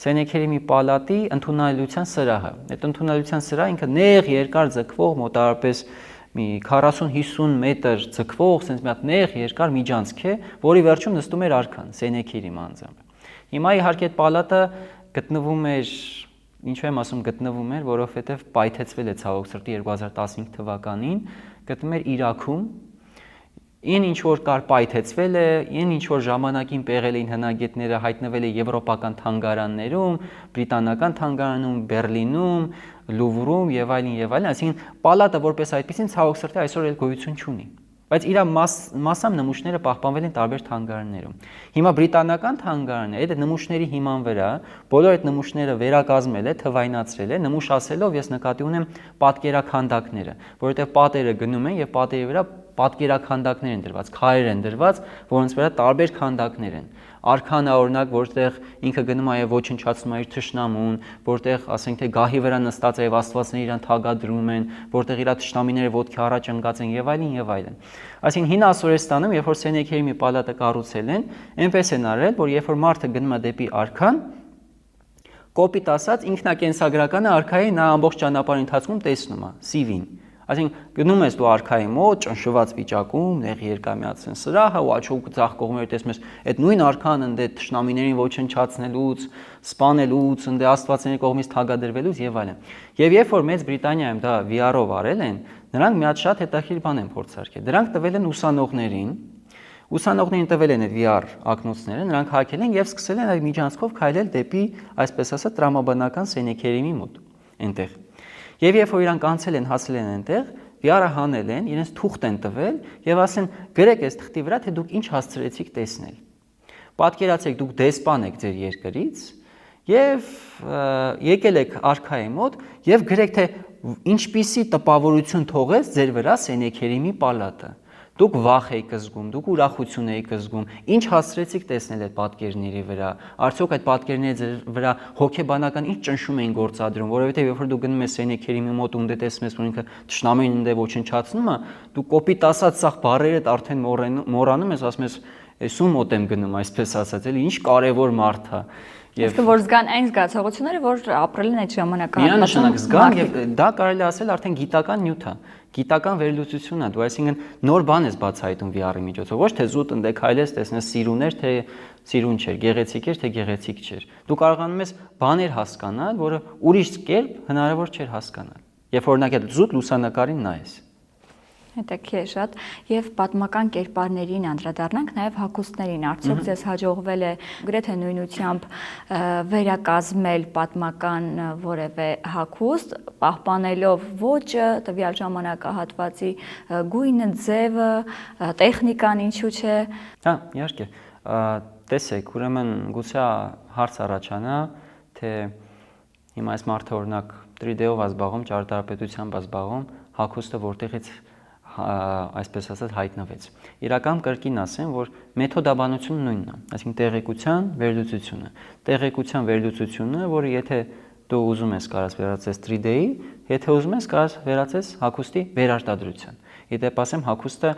Սենեքերիմի պալատի ընդունելության սրահը։ Այդ ընդունելության սրահը ինքը նեղ երկար ձգվող մոտավորապես մի 40-50 մետր ձգվող, ասենց մի հատ նեղ երկար միջանցք է, որի վերջում նստում էր արքան Սենեքերիմը անձամբ։ Հիմա իհարկե այդ պալատը գտնվում էր, ինչու եմ ասում գտնվում էր, որովհետև պայթեցվել է ցավոք սրտի 2015 թվականին, գտնվում էր Իրաքում։ Ինչ որ կար պայթեցվել է, ինչ որ ժամանակին պեղել էին հնագետները, հայտնվել է եվրոպական թանգարաններում, բրիտանական թանգարանում, Բերլինում, Լուվրում եւ այլն, այսինքն պալատը որպես այդպեսին ցավոք սրտի այսօր էլ գոյություն չունի։ Բայց իր մասամբ նմուշները պահպանվել են տարբեր թանգարաններում։ Հիմա բրիտանական թանգարանը այդ նմուշների հիման վրա բոլոր այդ նմուշները վերակազմել է, թվայնացրել է, նմուշ ասելով ես նկատի ունեմ պատկերաքանդակները, որովհետև պատերը գնում են եւ պատերի վրա պատկերաքանդակներ են դրված, քարեր են դրված, որոնց վրա տարբեր քանդակներ են։ Արքանը օրինակ, որտեղ ինքը գնում է եւ ոչնչացնում է իր թշնամուն, որտեղ ասենք թե գահի վրա նստած է եւ աստվածները իրան թագադրում են, որտեղ իր թշնամիները ոտքի առաջ ընկած են եւ այլն։ Այսինքն հին Ասորեստանում, երբ որ Սենեքերիմի պալատը կառուցել են, այնպես են արել, որ երբ որ մարդը գնում է դեպի արքան, կոպիտ ասած ինքնակենսագրականը արքայի նա ամբողջ ճանապարհի ընթացքում տեսնում է, CV-ին։ Այսինքն գնում ես դու արքայի մոտ, ճնշված վիճակում, նեղ երկամյացն սրահը, ու աչուկ ձախ կողմերը տեսնում ես այդ նույն արքան ընդ այդ թշնամիներին ոչնչացնելուց, սպանելուց, ընդ աստվածների կողմից թագադրվելուց եւ այլն։ Եվ երբ որ Մեծ Բրիտանիայում դա VR-ով արել են, նրանք մի հատ շատ հետաքրքիր բան են փորձարկել։ Դրանք տվել են ուսանողներին տվել են այդ VR ակնոցները, նրանք հակել են եւ սկսել են այդ միջանցքով քայլել դեպի, այսպես ասած, տրամաբանական Սենեքերիմի մոտ այնտեղ։ Եվ երբ որ իրանք անցել են, հասել են այնտեղ, VR-ը հանել են, իրենց թուղթ են տվել եւ ասեն գրեք այս թղթի վրա, թե դուք ինչ հասցրեցիք տեսնել։ Պատկերացրեք դուք դեսպան եք ձեր երկրից եւ եկել եք արքայի մոտ եւ գրեք թե ինչպիսի տպավորություն թողեց ձեր վրա Սենեքերիմի պալատը։ Դուք վախ եք զգում, դուք ուրախություն եք զգում, ինչ հասցրեցիք տեսնել այդ պատկերների վրա, արդյոք այդ պատկերների ձեր վրա հոգեբանական ինչ ճնշում էին գործադրում, որովհետև երբ որ դու գնում ես Սենեքերիմի մոտ ու դե տեսնում ես, որ ինքը թշնամին ընդ է ոչնչացնում է, դու կոպիտ ասած սաղ բառերդ արդեն մոռանում ես, ասում ես, «Էս ում մոտ եմ գնում», այսպես ասած, էլի ինչ կարևոր մարդ է։ Իսկ որ զգան այն զգացողությունները, որ ապրել են այդ ժամանակահատվածում։ Միանշանակ զգան եւ դա կարելի ասել արդեն գիտական նյութ է, գիտական վերլուծություն է, դու այսինքն նոր բան ես բացահայտում VR-ի միջոցով, ոչ թե զուտ ընդ քայլես տեսնես սիրուներ, թե սիրուն չէր, գեղեցիկ էր, թե գեղեցիկ չէր։ Դու կարողանում ես բաներ հասկանալ, որը ուրիշ կերպ հնարավոր չէր հասկանալ։ Երբ օրինակ այդ զուտ լուսանկարին նայես։ Հետաքրքիր է շատ եւ պատմական կերպարներին անդրադառնանք նաեւ հագուստներին արդյոք ձեզ հաջողվել է գրեթե նույնությամբ վերակազմել պատմական որևէ հագուստ պահպանելով ոճը տվյալ ժամանակահատվածի գույնը ձևը տեխնիկան ինչու՞ չէ հա իհարկե տեսեք ուրեմն գուցե հարց առաջանա թե հիմա այս մարդը օրինակ 3D-ով զբաղվում ճարտարապետությամբ զբաղվում հագուստը որտեղից այսպես ասած հայտնվեց։ Իրական կրկին ասեմ, որ մեթոդաբանությունը նույնն է, այսինքն տեղեկության վերլուծությունը։ Տեղեկության վերլուծությունը, որը եթե դու ուզում ես կարաս վերածես 3D-ի, եթե ուզում ես կարաս վերածես հագուստի վերարտադրության։ Իդեպ ասեմ, հագուստը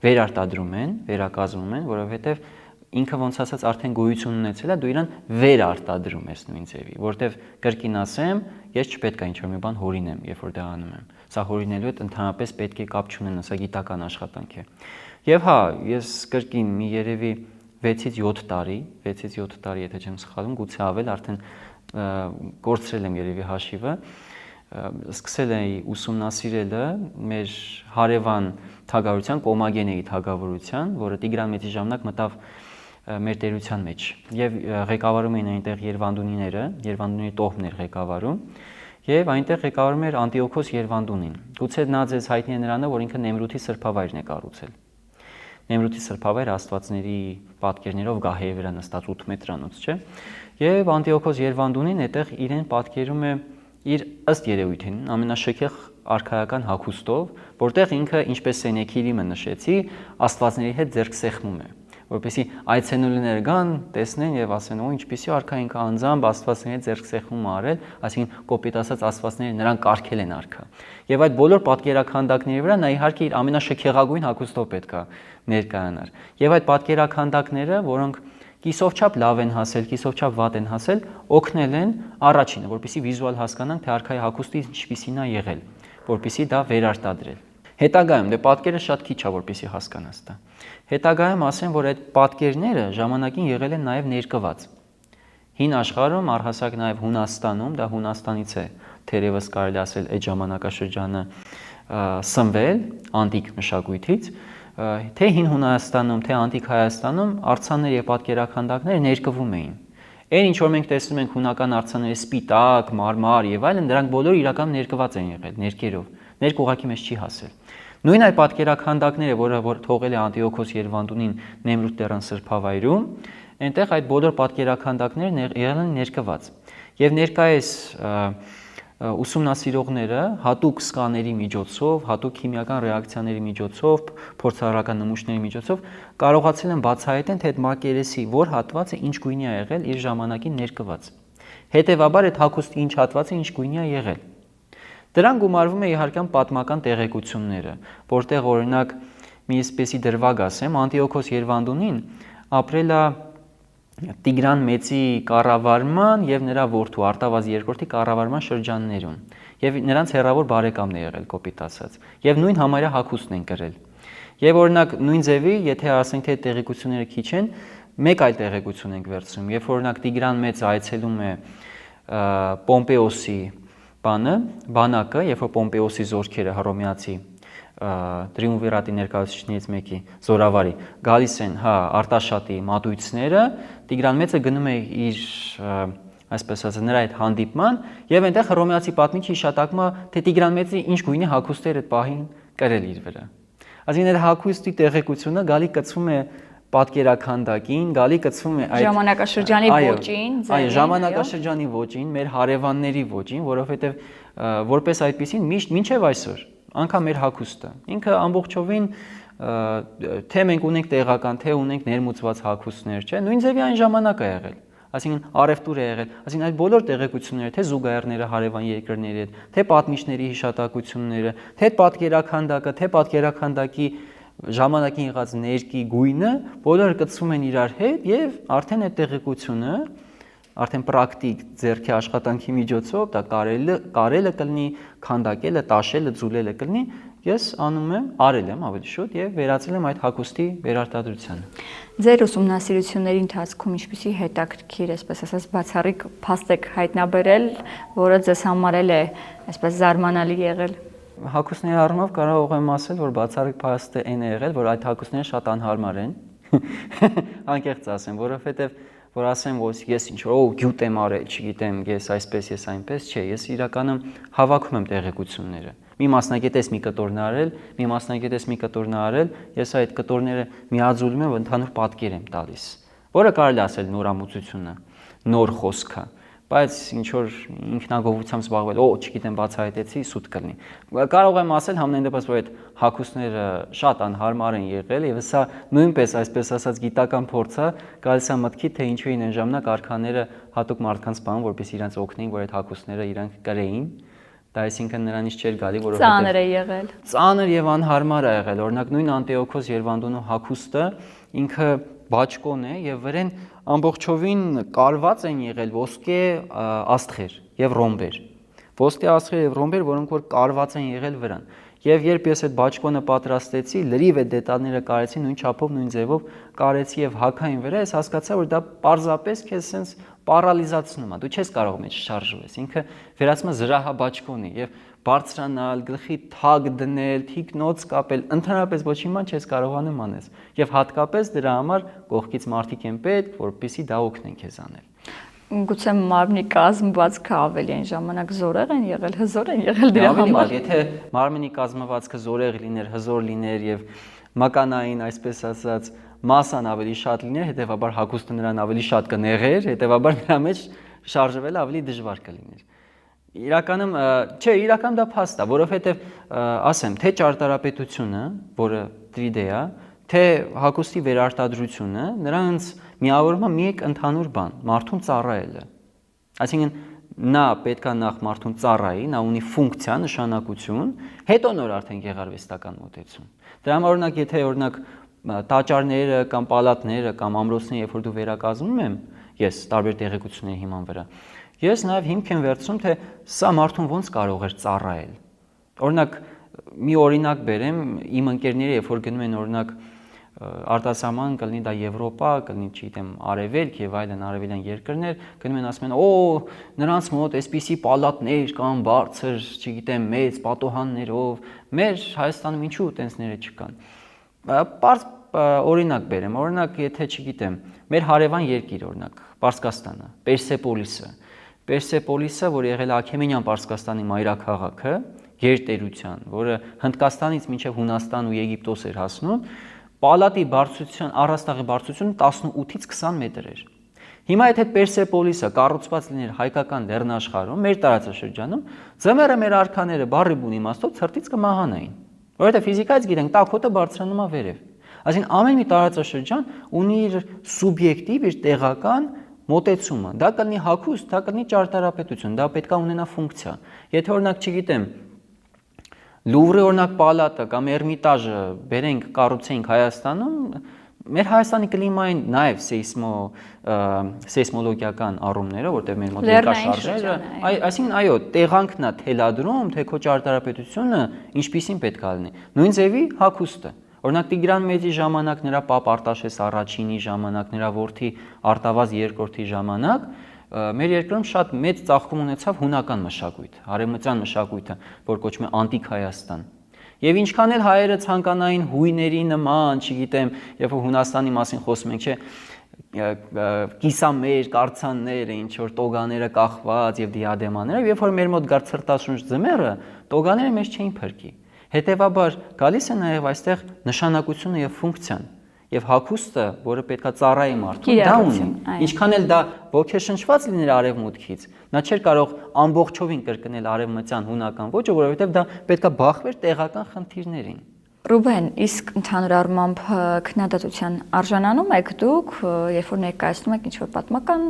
վերարտադրում են, վերակազմում են, որովհետև ինքը ոնց ասած արդեն գոյություն ունեցել է, դու իրան վերարտադրում ես նույն ձևի, որտեվ կրկին ասեմ, ես չպետք է ինչ-որ մի բան հորինեմ, երբ որ դա անում եմ։ Սա հորինելու հետ ընդհանրապես պետք է կապ չունենա, սա գիտական աշխատանք է։ Եվ հա, ես կրկին մի երևի 6-ից 7 տարի, եթե չեմ սխալվում, գուցե ավել արդեն կորցրել եմ երևի հաշիվը, սկսել էի ուսումնասիրելը մեր հարևան թագավորության Կոմագենեի թագավորության, որը Տիգրան Մեծի ժամանակ մտավ մեր տերության մեջ եւ ղեկավարում էին այնտեղ Երվանդունիները, Երվանդունի տոհմն էր ղեկավարում եւ այնտեղ ղեկավարում էր Անտիոքոս Երվանդունին։ Գուցե նա ձեզ հայտնի է նրանով, որ ինքը Նեմրութի սրբավայրն է կառուցել։ Նեմրութի սրբավայրը աստվածների պատկերներով գահերի վրա նստած 8 մետրանոց, չէ՞։ Եվ Անտիոքոս Երվանդունին այդտեղ իրեն պատկերում է իր ըստ երևույթին ամենաշքեղ արքայական հագուստով, որտեղ ինքը ինչպես Սենեքերիմը նշեցի, աստվածների հետ ձեռք սեղմում է, որպեսզի այցելուները գան, տեսնեն եւ ասեն, օ, ինչպեսի արքա ինքը անձամբ աստվածների հետ ձեռք սեղմում արել, այսինքն կոպիտ ասած աստվածները նրան կարգել են արքա։ Եվ այդ բոլոր պատկերաքանդակների վրա նա իհարկե իր ամենաշքեղագույն հագուստով պետքա ներկայանար։ Եվ այդ պատկերաքանդակները, որոնք կիսով չափ լավ են հասել, կիսով չափ վատ են հասել, օգնել են առաջինը, որպեսզի վիզուալ հասկանանք, թե արքայի հագուստը ինչպիսին է եղել, որպեսզի դա վերարտադրել։ Հետագայում դե պատկերը շատ քիչ է, որպեսզի հասկանաս դա։ Հետագայում ասեմ, որ այդ պատկերները ժամանակին եղել են նաև ներկված։ Հին աշխարհում, առհասարակ նաև Հունաստանում, դա Հունաստանից է, թերևս կարելի ասել այդ ժամանակաշրջանը սնվել անտիկ մշակույթից, թե հին Հունաստանում, թե անտիկ Հայաստանում արձաններ եւ պատկերաքանդակներ ներկվում էին։ Այն ինչ որ մենք տեսնում ենք հունական արձանների սպիտակ, մարմար եւ այլն, դրանք բոլորը իրական ներկված են եղել ներկերով։ Ներք ուղղակի մեզ չի հասել։ Նույն այդ պատկերաքանդակները, որ թողել է Անտիոքոս Երևանդունին Նեմրութ դեռան սրբավայրում, այնտեղ այդ բոլոր պատկերաքանդակներն եղել են ներկված։ Եվ ներկայիս ուսումնասիրողները հատուկ սկաների միջոցով, հատուկ քիմիական ռեակցիաների միջոցով, փորձարարական նմուշների միջոցով կարողացել են բացահայտել, թե այդ մակերեսի որ հատվածը ինչ գույնի է եղել իր ժամանակին ներկված։ Հետևաբար այդ հագուստի ինչ հատվածը ինչ գույնի է եղել։ Դրան գումարվում է իհարկե պատմական տեղեկությունները, որտեղ օրինակ մի այսպեսի դրվագ ասեմ, Անտիոքոս Երևանդունին ապրել է Տիգրան Մեծի կառավարման եւ նրա որդու Արտավազ II-ի կառավարման շրջաններում եւ նրանց հեռավոր բարեկամն է եղել կոպիտ ասած եւ նույն համարյա հագուստն են կրել եւ օրինակ նույն ձևի եթե ասենք թե տեղեկությունները քիչ են մեկ այլ տեղեկություն ենք վերցնում երբ օրինակ Տիգրան Մեծը այցելում է Պոմպեոսի բանակը երբ որ Պոմպեոսի զորքերը հռոմեացի տրիումվիրատի ներկայացուցիչներից մեկի զորավարի գալիս են Արտաշատի մատույցները Տիգրան Մեծը գնում է իր այսպես ասած նրա այդ հանդիպման եւ այնտեղ հռոմեացի պատմիչը հիշատակում է թե Տիգրան Մեծի ինչ գույնի հագուստեր այդ պահին կրել իր վրա այսինքն այդ հագուստի տեղեկությունը գալի կցվում է պատկերաքանդակին, գալի կցվում է այդ ժամանակաշրջանի ոճին, այո, ժամանակաշրջանի ոճին, մեր հարևանների ոճին, որովհետեւ որպես այդպեսին մինչեւ այսօր անգամ մեր հագուստը ինքը ամբողջովին թե մենք ունենք տեղական, թե ունենք ներմուծված հագուստներ, չէ, նույն ձևի այն ժամանակ է եղել։ Այսինքն առևտուր է եղել, այսինքն այդ բոլոր տեղեկությունները, թե զուգահեռները հարևան երկրների հետ, թե պատմիչների հիշատակությունները, թե պատկերաքանդակը, թե պատկերաքանդակի ժամանակին եղած ներկի գույնը, բոլորը կցվում են իրար հետ եւ արդեն այդ տեղեկությունը արդեն պրակտիկ ձեռքի աշխատանքի միջոցով դա կարելը կլինի, քանդակելը, տաշելը, ձուլելը կլինի, ես անում եմ, արել եմ ավելի շուտ եւ վերացել եմ այդ հագուստի վերարտադրությանը։ Ձեր ուսումնասիրությունների ընթացքում ինչպիսի հետաքրքիր, այսպես ասած, բացառիկ փաստ եք հայտնաբերել, որը ձեզ համարել է այսպես զարմանալի եղել։ Հագուստների առումով կարող եմ ասել, որ բացառիկ փաստը այն է եղել, որ այդ հագուստները շատ անհարմար են։ Անկեղծ ասեմ, որովհետեւ որ ասեմ, որ ես ինչ որ գյուտ եմ արել, չգիտեմ, ես այսպես, ես այնպես, չէ, ես իրականում հավաքում եմ տեղեկությունները։ Մի մասնագետես մի կտորն արել, մի մասնագետես մի կտորն արել, ես այդ կտորները միաձուլում եմ, ընդհանուր պատկեր եմ տալիս, որը կարելի ասել նորամուծությունը, նոր խոսքը, բայց ինչ որ ինքնագովությամբ զբաղվել, չգիտեմ, բացահայտեցի, սուտ կլինի։ Կարող եմ ասել համենայն դեպս, որ այդ հագուստները շատ անհարմար են եղել եւ սա նույնպես այսպես ասած գիտական փորձ է, գալիս է մտքի, թե ինչու են այն ժամանակ արքաները հատուկ մարդկանց բանում, որպես իրանց օգնեին, որ այդ հագուստները իրանք կրեին։ Դա այսինքն նրանից չէր գալի, որովհետեւ ծանր է եղել։ Ծանր եւ անհարմար է եղել։ Օրինակ նույն Անտիոքոս Երևանդունու հագուստը ինքը բաճկոն է եւ վրան ամբողջովին կարված են եղել ոսկե աստղեր եւ ռոմբեր։ Ոսկե աստղեր եւ ռոմբեր, որոնք որ կարված են եղել վրան։ Եվ երբ ես այդ բաճկոնը պատրաստեցի, լրիվ այդ դետալները կարեցի նույն չափով, նույն ձևով կարեցի եւ հակային վրա, ես հասկացա, որ դա պարզապես քեզ sense պարալիզացնում է։ Դու չես կարող մեջ շարժվես։ Ինքը վերածվում է զրահաբաճկոնի եւ բարձրանալ, գլխի թագ դնել, թիկնոց կապել, ընդհանրապես ոչինչ ման չես կարողանում անես։ Եվ հատկապես դրա համար կողքից մարդիկ են պետք, որպեսզի դա օգնեն քեզ անել։ Գուցե մարմնի կազմվածքը ավելի այն ժամանակ զորեղ են եղել, հզոր են եղել դրա համար։ Եթե մարմնի կազմվածքը զորեղ լիներ, հզոր լիներ եւ մականային, այսպես ասած, մասան ավելի շատ լիներ, հետեւաբար հագուստը նրան ավելի շատ կնեղեր, հետեւաբար նրա մեջ շարժվելը ավելի դժվար կլիներ։ Իրականում, չէ, իրականում դա փաստ է, որովհետեւ ասեմ, թե ճարտարապետությունը, որը 3D է, թե հագուստի վերարտադրությունը, նրանց միավորում է մի ընդհանուր բան՝ մարդուն ծառայելը։ Այսինքն նա պետքա նախ մարդուն ծառայի, նա ունի ֆունկցիա, նշանակություն, հետո նոր արդեն գեղարվեստական մոտեցում։ Դրա համար օրինակ, եթե օրինակ տաճարները կամ պալատները կամ ամրոցները, երբ որ դու վերակազմում եմ, ես տարբեր տեղեկությունների հիման վրա, ես նաև հիմք եմ վերցնում, թե սա մարդուն ոնց կարող էր ծառայել։ Օրինակ, մի օրինակ բերեմ, իմ ընկերները, երբ որ գնում են օրինակ արտասահման, կլինի դա Եվրոպա, կլինի, չգիտեմ, Արևելք եւ այլն արևելյան երկրներ, գնում են ասում են, նրանց մոտ այսպիսի պալատներ կան, բարձր, չգիտեմ, մեծ պատոհաններով, մեր Հայաստանում ինչու տենսները չկան։ օրինակ բերեմ, օրինակ եթե չգիտեմ, մեր հարևան երկիր օրինակ, Պարսկաստանը, Պերսեպոլիսը, որ եղել է Աքեմենյան Պարսկաստանի մայրաքաղաքը, գերտերության, որը Հնդկաստանից մինչև Հունաստան ու Եգիպտոս էր հասնում, պալատի բարձրության, առաստաղի բարձրությունը 18-ից 20 մետր էր։ Հիմա եթե Պերսեպոլիսը կառուցված լիներ հայկական լեռնաշխարհում, մեր տարածաշրջանում, ձմեռը մեր արքաները բառի բուն իմաստով ցրտից կմահանային, որովհետև ֆիզիկայից գիտենք, տաքոտը բարձրանում է վերև։ Այսինքն ամեն մի տարածաշրջան ունի իր սուբյեկտիվ, իր տեղական մոտեցումը։ Դա կլինի հագուստ, դա կլինի ճարտարապետություն, դա պետք է ունենա ֆունկցիա։ Եթե օրինակ չգիտեմ, Լուվրի օրինակ պալատը կամ Էրմիտաժը բերենք կառուցենք Հայաստանում, մեր Հայաստանի կլիմային նաև սեյսմոլոգիական առումներով, որտեղ մեր մոտ երկար շարժեր, այսինքն այո, տեղանքն է թելադրում, թե քո ճարտարապետությունը ինչպիսին պետք է լինի։ Նույն ձևի հագուստը։ Օրինակ Տիգրան Մեծի ժամանակ, նրա պապ Արտաշես առաջինի ժամանակ, նրա որդի Արտավազ երկրորդի ժամանակ մեր երկրում շատ մեծ ծաղկում ունեցավ հունական մշակույթը, արևմտյան մշակույթը, որ կոչվում է Անտիկ Հայաստան։ Եվ ինչքան էլ հայերը ցանկանային հույների նման, չգիտեմ, երբ որ Հունաստանի մասին խոսում ենք, չէ, կիսամեր, կարծանները, ինչ որ տոգաները կախված եւ դիադեմաները, երբ որ մեր մոտ գար ցրտաշունչ ձմեռը, տոգաները մեզ չէին փրկի։ Հետևաբար գալիս է նաև այստեղ նշանակությունը եւ ֆունկցիան եւ հագուստը, որը պետքա ծառայի մարդուն, դա ունի։ Ինչքան էլ դա ոգեշնչված լիներ արևմուտքից, նա չէր կարող ամբողջովին կրկնել արևմտյան հունական ոճը, որովհետեւ դա պետքա բախվեր տեղական խնդիրներին։ Ռուբեն, իսկ ընդհանուր առմամբ քննադատության արժանանում եք դուք, երբ որ ներկայացնում եք ինչ-որ պատմական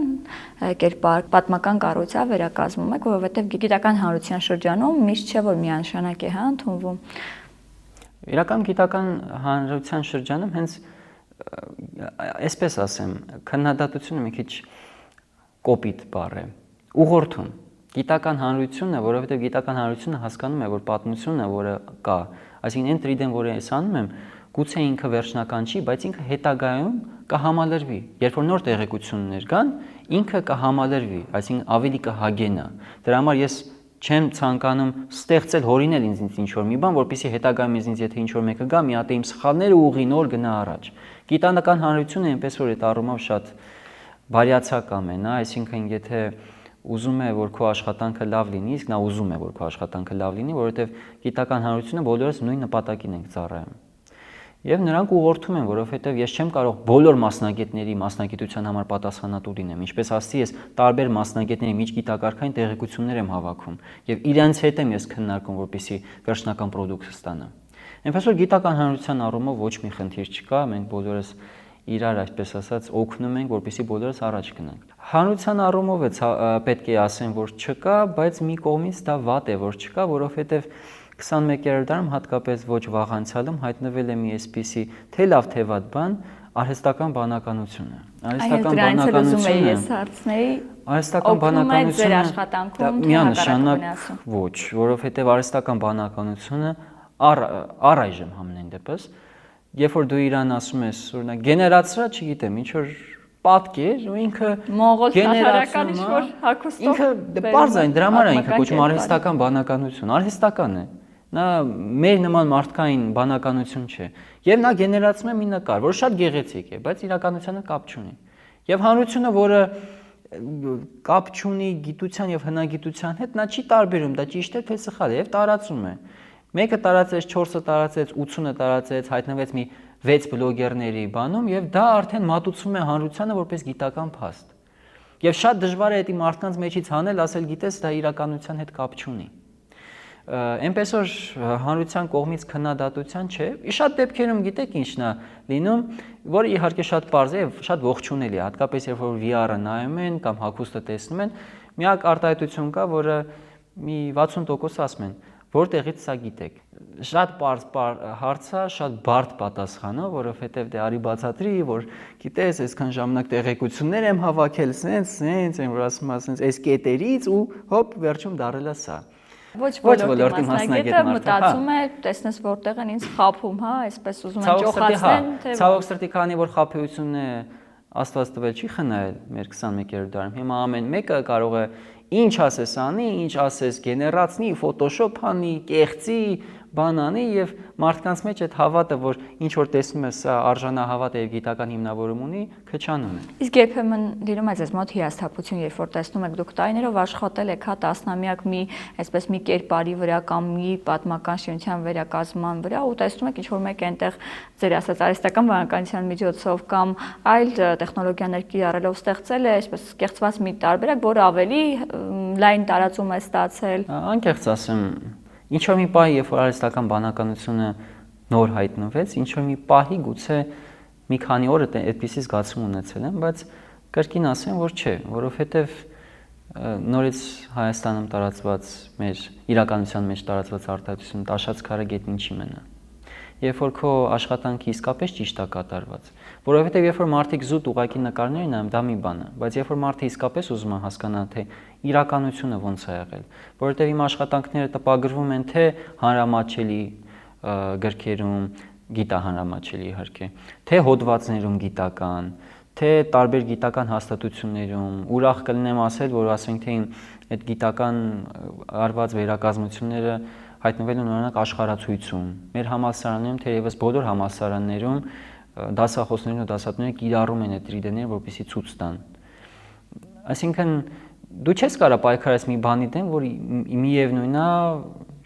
կերպար, պատմական կառույցա վերակազմում եք, որովհետև գիտական հանրության շրջանում միշտ չէ որ միանշանակ է ընդունվում։ Իրական գիտական հանրության շրջանում հենց այսպես ասեմ, քննադատությունը մի քիչ կոպիտ բառ է, ուղղորդում։ Գիտական հանրությունը, որովհետև գիտական հանրությունը հասկանում է, որ պատմությունը, որը կա, այսինքն այն տրիդեն, որը ես անում եմ, գուցե ինքը վերջնական չի, բայց ինքը հետագայում կհամալրվի։ Երբ որ նոր տեղեկություններ կան, ինքը կհամալրվի, այսինքն ավելի կհագենա։ Դրա համար ես չեմ ցանկանում ստեղծել հորինել ինձ ինչ-որ մի բան, որպեսզի հետագայում ինձ եթե ինչ-որ մեկը գա, մի հատ իմ սխալները ուղղի նոր գնա առաջ։ Գիտական հանրությունը այնպես որ այդ առումով շատ բարյացակամ է, նա, այսինքն եթե ուզում է, որ քո աշխատանքը լավ լինի, իսկ նա ուզում է, որ քո աշխատանքը լավ լինի, որովհետև գիտական հանրությունը բոլորս նույն նպատակին ենք ծառայում։ Եվ նրանք ուղղորդում են, որովհետև ես չեմ կարող բոլոր մասնագետների մասնագիտության համար պատասխանատու լինեմ, ինչպես ասացի, ես տարբեր մասնագետների միջգիտակարգային տեղեկություններ եմ հավաքում եւ իրենց հետ եմ ես քննարկում, որպեսզի վերջնական պրոդուկտը ստանամ։ Այնպես որ գիտական հանրության առումով ոչ մի խնդիր չկա, մենք բոլորս իրար այսպես ասած օգնում ենք, որպեսզի բոլորս առաջ գնանք։ Հանրության առումով է պետք է ասեմ, որ չկա, բայց մի կողմից դա վատ է, որ չկա, որովհետև 21-րդ դարում հատկապես ոչ վաղ անցյալում հայտնվել է մի այսպիսի թե լավ թե վատ բան, արհեստական բանականությունը։ Արհեստական բանականությունը միանշանակ ոչ, որովհետև արհեստական բանականությունը առայժմ համենայն դեպս, երբ որ դու իրան ասում ես, օրինակ գեներացրա, չգիտեմ, ինչ որ պատկեր, ու ինքը մոնղոլ թաթարական ինչ-որ հագուստով ինքը բարձրային դրա համար է ինքը կոչվում արհեստական բանականություն, արհեստական է։ Նա մեր նման մարդկային բանականություն չէ։ Եվ նա գեներացնում է մի նկար, որ շատ գեղեցիկ է, բայց իրականությանը կապ չունի։ Եվ հանրությունը, որը կապ չունի գիտության եւ հնագիտության հետ, նա չի տարբերում, դա ճիշտ է թե սխալ է, եւ տարածում է։ Մեկը տարածեց, 4-ը տարածեց, 80-ը տարածեց, հայտնվեց մի 6 բլոգերների բանում եւ դա արդեն մատուցվում է հանրությանը որպես գիտական փաստ։ Եվ շատ դժվար է այդ մարդկանց մեջից հանել, ասել գիտես, դա իրականության հետ կապ չունի։ Այնպես որ հանրության կողմից քննադատության չէ, շատ դեպքերում գիտեք ինչն է լինում, որ իհարկե շատ պարզ է եւ շատ ողջունելի է, հատկապես երբ որ VR-ը նայում են կամ հագուստը տեսնում են, միակ արտահայտություն կա, որը մի 60% ասում են, որտեղից սա գիտեք։ Շատ պարզ հարց է, շատ բարդ պատասխան է, որովհետեւ դե արի բացատրի, որ գիտես, այսքան ժամանակ տեղեկություններ եմ հավաքել, սենց, որ ասում եմ, սենց այս կետերից ու հոպ վերջում դարել է սա։ Ոչ ոլորտի մասնագետը մտածում է, տեսնես որտեղ են ինձ խափում, հա, այսպես ուզում են ճոխացնեն, թե ցավոք սրտի, քանի որ խափեությունն է Աստված տվել չի խնայել մեր 21-րդ դարում։ Հիմա ամեն մեկը կարող է ինչ ասես անի, ինչ ասես գեներացնի, Photoshop անի, կեղծի, բան անի եւ մարդկանց մեջ այդ հավատը, որ ինչ որ տեսնում ես, սա արժանահավատ է եւ գիտական հիմնավորում ունի, քչանում է։ Իսկ երբեմն լինում է ձեզ մոտ հիասթափություն, երբ որ տեսնում եք դուք տարիներով աշխատել եք, հա, տասնամյակ մի, այսպես մի կերպարի վրա կամ մի պատմական շինության վերակազմման վրա ու տեսնում եք ինչ որ մեկ այնտեղ ձեր ասած արհեստական վարկանության միջոցով կամ այլ տեխնոլոգիաներ կիրառելով ստեղծել է այսպես կեղծված մի տարբերակ, որը ավելի լայն տարածում է ստացել։ Անկեղծ ասեմ, ինչ որ մի պահի, երբ որ արհեստական բանականությունը նոր հայտնվեց, ինչ որ մի պահի գուցե մի քանի օր այդպիսի զգացում ունեցել եմ, բայց կրկին ասեմ, որ չէ, որովհետև նորից Հայաստանում տարածված մեր իրականության մեջ տարածված արտահայտությունը տաշած քարը գետնին չի մնա։ Երբ որ քո աշխատանքը իսկապես ճիշտ է կատարված, որովհետև երբ որ մարդիկ զուտ ուղակի նկարներ են նայում, դա մի բան է, բայց երբ որ մարդը իսկապես ուզում է հասկանալ, թե իրականությունը ոնց է եղել, որովհետև իմ աշխատանքները տպագրվում են թե հանրամատչելի գրքերում, գիտահանրամատչելի իհարկե, թե հոդվածներում գիտական, թե տարբեր գիտական հաստատություններում, ուրախ կլինեմ ասել, որ ասենք թե այդ գիտական արված վերակազմությունները հայտնվել են օրինակ աշխարհացույցում։ Մեր համալսարաններում, թերևս բոլոր համալսարաններում դասախոսներն ու դասատուները կիրառում են այդ 3D-ները, որպեսզի ցույց տան։ Այսինքն դու չես կարող պայքարես մի բանի դեմ, որ միևնույնն է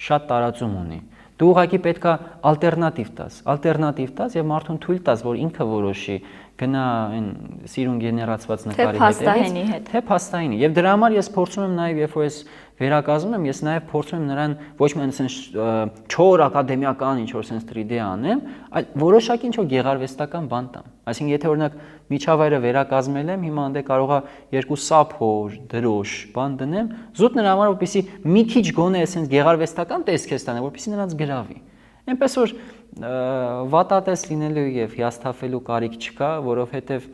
շատ տարածում ունի։ Դու ուղղակի պետք է ալտերնատիվ տաս եւ մարդուն թույլ տաս, որ ինքը որոշի գնա այն սիրուն գեներացված նկարի հետևից, թե փաստայինի։ Եվ դրա համար ես փորձում եմ նաև, երբ որ ես վերակազմում եմ, ես նաև փորձում եմ նրան ոչ միայն sense 4 ակադեմիական ինչ որ sense 3D անեմ, այլ որոշակի ինչ որ գեղարվեստական բան տամ։ Այսինքն եթե օրինակ միջավայրը վերակազմել եմ, հիմա անդե կարողա երկու սափոր, դրոշ, բան դնեմ, զուտ նրա համար որպեսզի մի քիչ գոնե sense գեղարվեստական տեսք է ստանա, որպեսզի նրանց գրավի։ Այնպես որ վատատես լինելու եւ հիասթափվելու կարիք չկա, որովհետեւ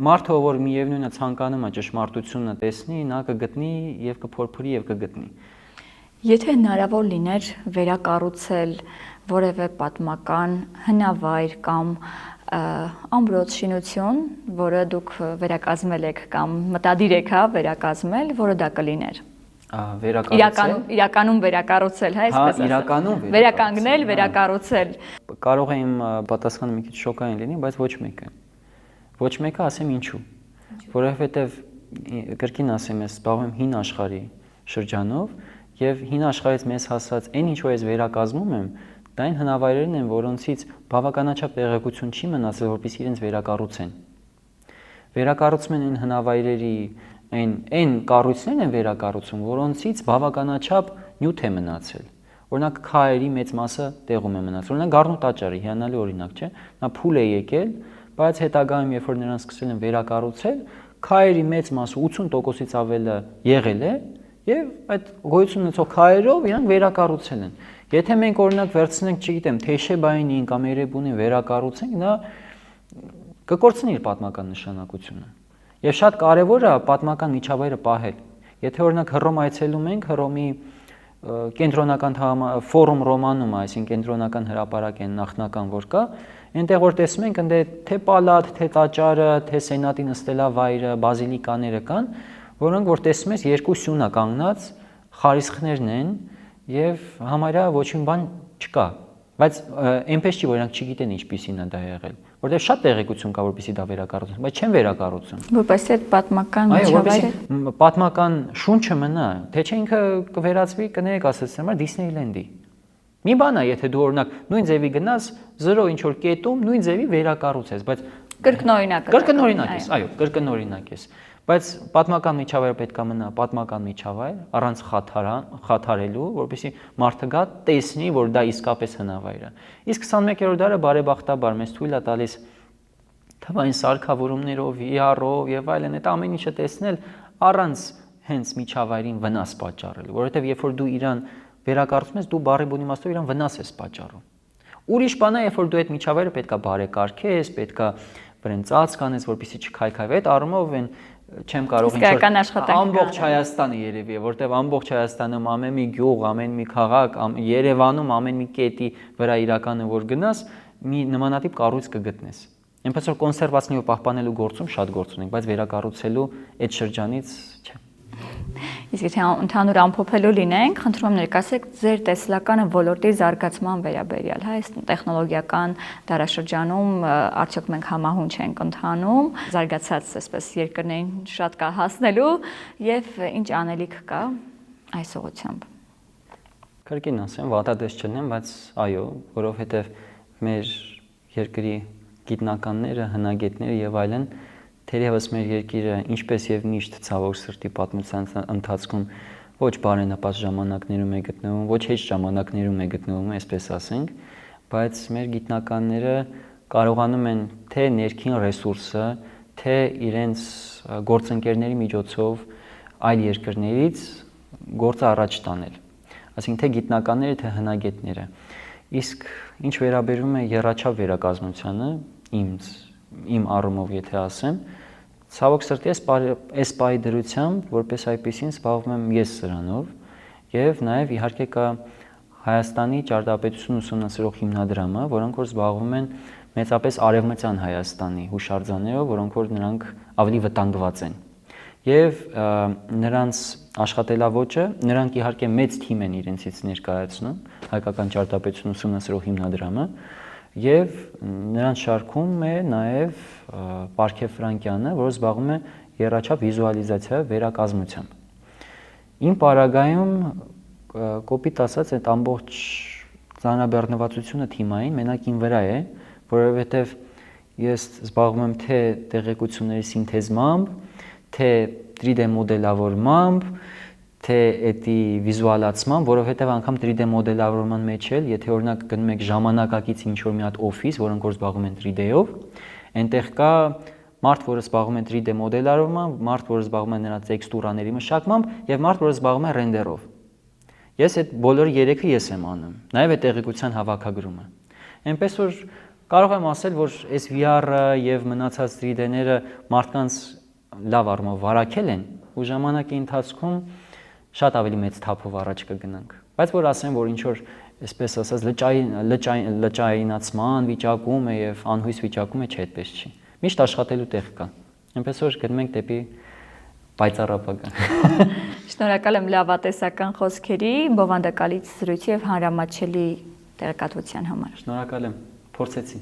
մարդը, որ միևնույնն է ցանկանում է ճշմարտությունը տեսնի, նա կգտնի եւ կփորփրի եւ կգտնի։ Եթե հնարավոր լիներ վերակառուցել որևէ պատմական հնավայր կամ ամրոց շինություն, որը դուք վերակազմել եք կամ մտադիր եք վերակազմել, որը դա կլիներ։ Իրականում վերակառուցել, հա, այսպես ասած։ Իրականում վերականգնել, վերակառուցել։ Կարող է իմ պատասխանը մի քիչ շոկային լինի, բայց ոչ մեկը։ Ոչ մեկը ասեմ ինչու։ Որովհետև կրկին ասեմ, ես զբաղվում եմ հին աշխարհի շրջանով եւ հին աշխարհից մեզ հասած այն ինչ որ ես վերակազմում եմ, դա այն հնավայրերն են, որոնցից բավականաչափ տեղեկություն չի մնացել, որպեսզի իրենց վերակառուցեն։ Վերակառուցում են այն հնավայրերի այն կառույցներն են վերակառուցում, որոնցից բավականաչափ նյութ է մնացել։ Օրինակ քարերի մեծ մասը տեղում է մնացել։ Օրինակ Գառնու տաճարը հիանալի օրինակ չէ։ Նա փուլ է եկել, բայց հետագայում երբ որ նրան սկսել են վերակառուցել, քարերի մեծ մասը 80%-ից ավելը եղել է եւ այդ գոյություն ունեցող քարերով իրանք վերակառուցել են։ Եթե մենք օրինակ վերցնենք, չգիտեմ, Թեյշեբայինին կամ Էրեբունին վերակառուցենք, նա կկորցնի իր պատմական նշանակությունը։ Եվ շատ կարևոր է պատմական միջավայրը պահել։ Եթե օրինակ Հռոմ այցելում ենք, Հռոմի կենտրոնական ֆորում Ռոմանում, այսինքն կենտրոնական հրապարակ են նախնական որ կա, այնտեղ որ տեսնում ենք, ընդ թե պալատ, թե տաճարը, թե սենատի նստելավայրը, բազիլիկաները կան, որոնք որ տեսնում ես երկու սյունա կանգնած խարիսխներն են եւ համարյա ոչ մի բան չկա։ Բայց այնպես չի, որ նրանք չգիտեն ինչպիսին է դա եղել, որտեղ շատ տեղեկություն կա, որպեսզի դա վերակառուցեն, բայց չեն վերակառուցում։ Որպես այդ պատմական միջավայրը պատմական շունչը մնա, թե չէ ինքը կվերածվի, կներեք ասած համար Դիսնեյլենդի։ Մի բան է, եթե դու օրինակ նույն ձևի գնաս 0 ինչ որ կետում նույն ձևի վերակառուցես, բայց կրկնօրինակ ես, այո, կրկնօրինակ ես։ Բայց պատմական միջավայրը պետք է մնա պատմական միջավայր, առանց խաթարելու, որպեսզի մարդը գա տեսնի, որ դա իսկապես հնավայր է։ Իսկ 21-րդ դարը բարեբախտաբար մեզ թույլ է տալիս թվային սարքավորումներով, VR-ով եւ այլն այդ ամեն ինչը տեսնել առանց հենց միջավայրին վնաս պատճառելու, որովհետեւ երբ որ դու իրան վերակառուցում ես, դու բարի բուն իմաստով իրան վնաս ես պատճառում։ Ուրիշ բան է, երբ որ դու այդ միջավայրը պետքա բարեկարգես, պետքա վրան ծածկ անես, որպեսզի չքայքայվի, այդ առումով այն չեմ կարող ինչ-որ ամբողջ Հայաստանը երևի է, որտեղ ամբողջ Հայաստանում ամեն մի գյուղ, ամեն մի քաղաք, Երևանում ամեն մի կետի վրա իրականը որ գնաս, մի նմանատիպ կառույց կգտնես։ Այնպես որ կոնսերվացնելու պահպանելու գործում շատ գործ ունենք, բայց վերակառուցելու այդ շրջանից չէ։ Իսկ եթե ընդհանուր ամփոփելու լինենք, խնդրում եմ ներկայացեք ձեր տեսլականը ոլորտի զարգացման վերաբերյալ, հա, այս տեխնոլոգիական դարաշրջանում արդյոք մենք համահունչ ենք ընթանում, զարգացած այսպես երկրներին շատ կա հասնելու եւ ինչ անելիք կա այս ուղղությամբ։ Կրկին ասեմ, վատադես չնեմ, բայց այո, որովհետեւ մեր երկրի գիտնականները, հնագետները եւ այլն թերևս մեր երկիրը ինչպես եւ միշտ ցավոք սրտի պատմության ընթացքում ոչ բարենպաստ ժամանակներում է գտնվում, ոչ հեշտ ժամանակներում է գտնվում, այսպես ասենք, բայց մեր գիտնականները կարողանում են թե ներքին ռեսուրսը, թե իրենց գործընկերների միջոցով այլ երկրներից գործը առաջ տանել։ Այսինքն թե գիտնականները, թե հնագետները։ Իսկ ինչ վերաբերում է եռաչափ վերակազմությանը, իմ առումով եթե ասեմ, ցավոք սրտի այս պահի դրությամբ որպես այդպեսին զբաղվում եմ ես սրանով եւ նաեւ իհարկե կա Հայաստանի ճարտարապետություն ուսումնասիրող հիմնադրամը, որոնք որ զբաղվում են մեծապես արևմտյան Հայաստանի հուշարձաններով, որոնք որ նրանք ավելի վտանգված են։ Եվ նրանց աշխատելավոճը, նրանք իհարկե մեծ թիմ են իրենցից ներկայացնում, հայկական ճարտարապետություն ուսումնասիրող հիմնադրամը, եւ նրանց շարքում է նաեւ Պարքև Ֆրանկյանը, որը զբաղվում է եռաչափ վիզուալիզացիայով վերակազմությամբ։ Իմ պարագայում կոպիտ ասած այդ ամբողջ ծանրաբեռնվածությունը թիմային մենակ իմ վրա է, որովհետեւ ես զբաղվում եմ թե տեղեկությունների սինթեզմամբ, թե 3D մոդելավորմամբ, թե էդի վիզուալացման, որովհետև անգամ 3D մոդելավորման մեջ էլ, եթե օրինակ գնում եք ժամանակակից ինչ-որ մի հատ օֆիս, որոնք որ զբաղվում են 3D-ով, այնտեղ կա մարդ, որը զբաղվում է 3D մոդելավորմամբ, մարդ, որը զբաղվում է նրա տեքստուրաների մշակմամբ եւ մարդ, որը զբաղվում է ռենդերով։ Ես այդ բոլորը երեքը ես եմ անում, նաեւ այդ տեղեկության հավաքագրումը։ Այնպես որ կարող եմ ասել, որ այս VR-ը եւ մնացած 3D-ները մարդկանց լավ առումով վարակել են ու ժամանակի ընթացքում շատ ավելի մեծ թափով առաջ կգնանք։ Բայց որ ասեմ, որ ինչ որ այսպես ասած լճայինացման վիճակում է եւ անհույս վիճակում է, չէ, այդպես չի։ Միշտ աշխատելու տեղ կա։ Այնպես որ գնում ենք դեպի պայծառ ապագա։ Շնորհակալ եմ լավատեսական խոսքերի, բովանդակալից զրույցի եւ հանրամատչելի տեղեկատվության համար։ Շնորհակալ եմ, փորձեցի։